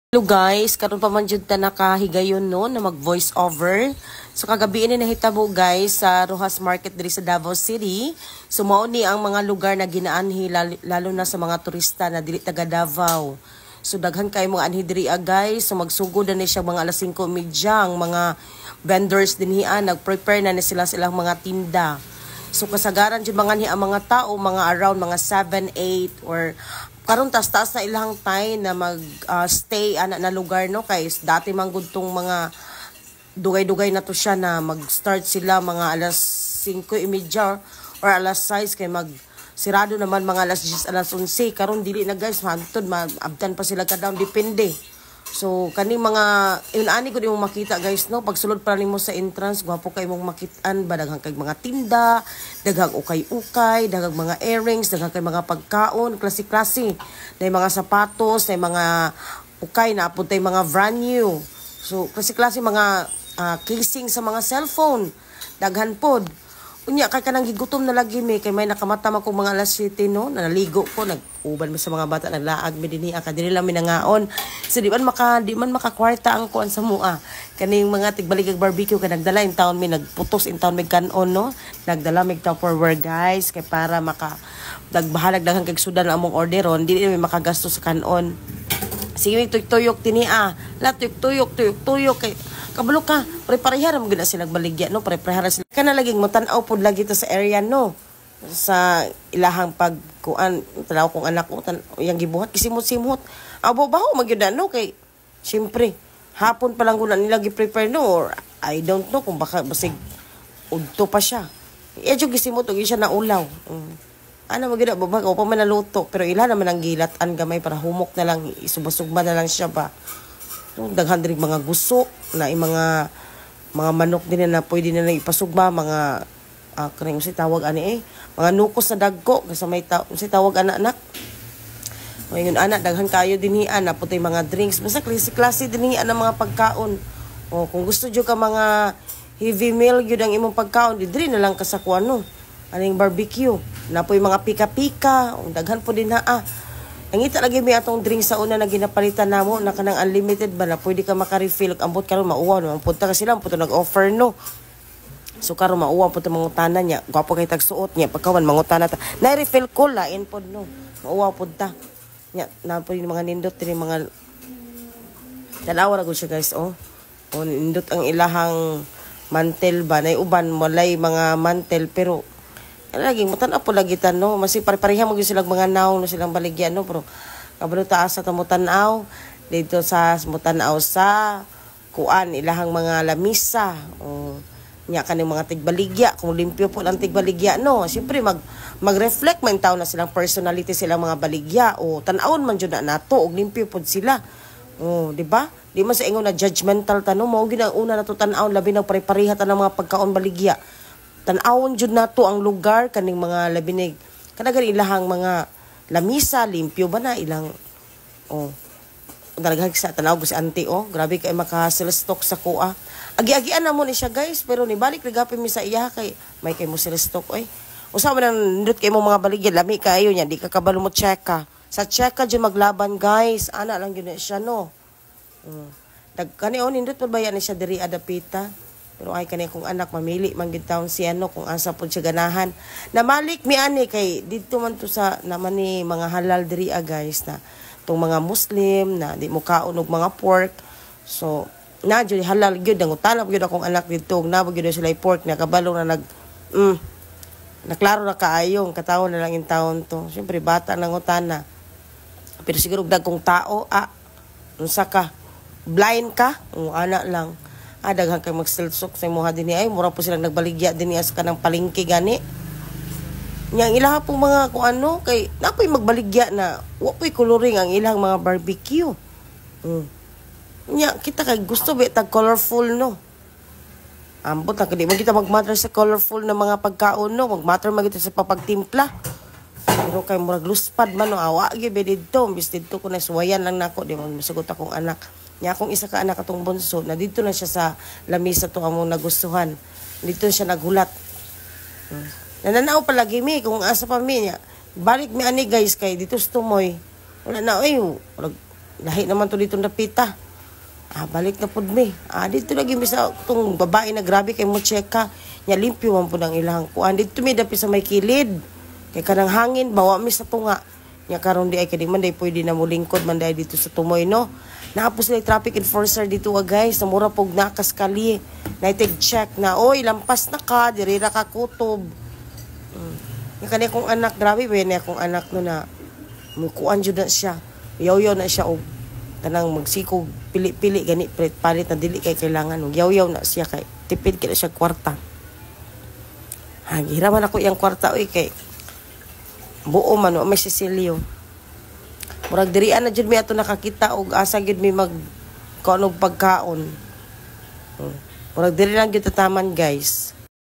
Hello guys, karon pa man jud ta nakahigayon no na mag voice over. So kagabi ini nahitabo guys sa Rojas Market diri sa Davao City. So mao ni ang mga lugar na ginaanhi lalo na sa mga turista na dili taga Davao. So daghan kay mga anhi diri guys. So magsugod na ni siya mga alas 5:30 ang mga vendors dinhi nagprepare na ni sila silang mga tinda. So kasagaran jud mga ni ang mga tao mga around mga 7, 8 or karon taas na ilang time na mag stay ana na lugar no kay dati man gud tong mga dugay-dugay na to siya na mag-start sila mga alas 5:30 or alas 6 kay mag sirado naman mga alas 10 alas 11 karon dili na guys hantod maabtan pa sila ka down depende. So kani mga ani ko di mo makita guys no pagsulod pa nimo sa entrance gwapo kay mong makitaan ba daghang kay mga tinda, daghang ukay-ukay, daghang mga earrings, daghang kay mga pagkaon, klase-klase. Nay mga sapatos, nay mga ukay na apod mga brand new. So klase-klase mga casing sa mga cellphone. Daghan pod. Unya kay kanang gigutom na lagi mi kay may nakamata man ko mga alas 7 no naligo ko nag-uban mi sa mga bata naglaag mi dinhi dili lang mi nangaon so di man makakwarta ang kuan sa mua kaning mga tigbaligag barbecue kay nagdala in town mi nagputos in town mi kanon no nagdala mi Tupperware guys kay para dagbahalag daghang kay sudan among orderon dili mi makagastos sa kanon sige mi tuyok tini la tuyok kay kabalo ka, preparehara mo gina sila baligya, no? Preparehara sila. Kana laging mutanaw pod lagi to sa area, no? Sa ilahang pagkuan, tanaw kong anak ko, yang gibuhat, kisimot-simot. Abo baho, magyuda, no? Kay, siyempre, hapon pa lang guna nila gi-prepare, no? Or, I don't know kung baka basig udto pa siya. Medyo gisimot, huwag siya na ulaw. Ano magyuda, babag, o pa man naluto. Pero ila naman ang gilatan gamay para humok na lang, isubasugba na lang siya ba. Daghan diri mga guso na mga manok din na pwede na ipasugba mga kanang si tawag ani mga nukos na dagko kasi may si tawag anak ngayon anak daghan kayo dinhi na putay mga drinks basta klase dinhi ang mga pagkaon o kung gusto jud ka mga heavy meal gyud ang imong pagkaon diri na lang kasakuan no aning barbecue na poy mga pika-pika daghan po din Nangita lagi may atong drink sa una na ginapalitan namo na kanang unlimited ba na pwede ka maka-refill ambot karon mauwa no punta ka sila punta nag-offer no. So karon mauwa punta mangutana niya gwapo kay tagsuot niya pagkawan mangutana ta. Na refill ko lain pod no. Mauwa punta. Nya na po yung mga nindot tini mga dalawa ra gud siya guys oh. O nindot ang ilahang mantel ba nay uban walay mga mantel pero laging mutan apo lagitan no masig pare-pareha mo gyud silang mga naw no silang baligyan no pero kabalo taas sa tamutan-aw dito sa mutanaw sa kuan ilahang mga lamisa o nya kaning mga tigbaligya kung limpyo po lang tigbaligya no siyempre mag-reflect man taw na silang personality silang mga baligya o tan-awon man jud na nato og limpyo pod sila oh di ba di man sa ingon na judgmental tanong mao gyud ang una nato tan-aw labi na pare-pareha ta ng mga pagkaon baligya tan-awon jud nato ang lugar kaning mga labinig kanagan ilahang mga lamisa limpyo ba na ilang talaga sa tanaw ko si auntie grabe kay maka-silstock sa kuha agi-agian na mo ni siya guys pero nibalik rigapin mi sa iya kay may kay mo silstock usa man nindot kay mo mga baligya lami kayo nya di ka kabalo mo checka sa checka jud maglaban guys ana lang gyud siya no kani nindot pa bayan ni siya diri adapita pero ay kani kong anak mamili man gid taon siya no kung asa pud siya ganahan. Namalik mi ani kay didto man to sa naman ni mga halal diri guys na tong mga Muslim na di mo kaon og mga pork. So na jud halal gyud ang utanap gyud akong anak didto na gyud sila pork na kabalo na naklaro na kaayong katawon na lang in taon to. Syempre bata nang utana. Pero siguro dagkong tao unsa ka blind ka ana lang. Daghang kay mag-silsok sa imuha dinhi ay mura po silang nagbaligya dinhi sa kanang palengke gani. Yang ilaha po mga kung ano kay napoy magbaligya na wa poy coloring ang ilang mga barbecue. Nya kita kay gusto ba tag colorful no. Ambot na kadi mo kita magmatter sa colorful na mga pagkaon no, magmatter man kita sa papagtimpla. Pero kay murag luspad man no awa gyud didto, bis didto ko na suwayan lang nako di man masugot akong anak. Nya akong isa ka anak atong bunso na dito na siya sa lamisa to among nagustuhan. Dito siya nagulat. Nananaw palagi mi kung asa pa mi niya. Balik mi ani guys kay dito sa tumoy. Wala na lahi naman to dito napita. Balik na pud mi. Dito lagi mi sa tong babae na grabe kay mo cheka. Nya limpyo man pud ang ilang kuan. Dito mi dapi sa may kilid. Kay kanang hangin bawa mi sa tunga. Nya karon di ay kadi man day pwede na mulingkod man day dito sa tumoy no. Naapos sila traffic enforcer dito guys. Namura pog nakas kali. Naitig check na oy lampas na ka diri ra ka kutob. Nya kani akong anak grabe ba ni akong anak no na mukuan jud na siya. Yaw-yaw na siya og tanang magsikog pili-pili gani palit na dili kay kailangan og yaw-yaw na siya kay tipid kay siya kwarta. Gihiraman ako iyang kwarta oy kay buo man o may sisilyo. Murag dirian na jud mi ato nakakita og asa gid mi mag kuan og pagkaon. Murag diri lang gyud tataman guys.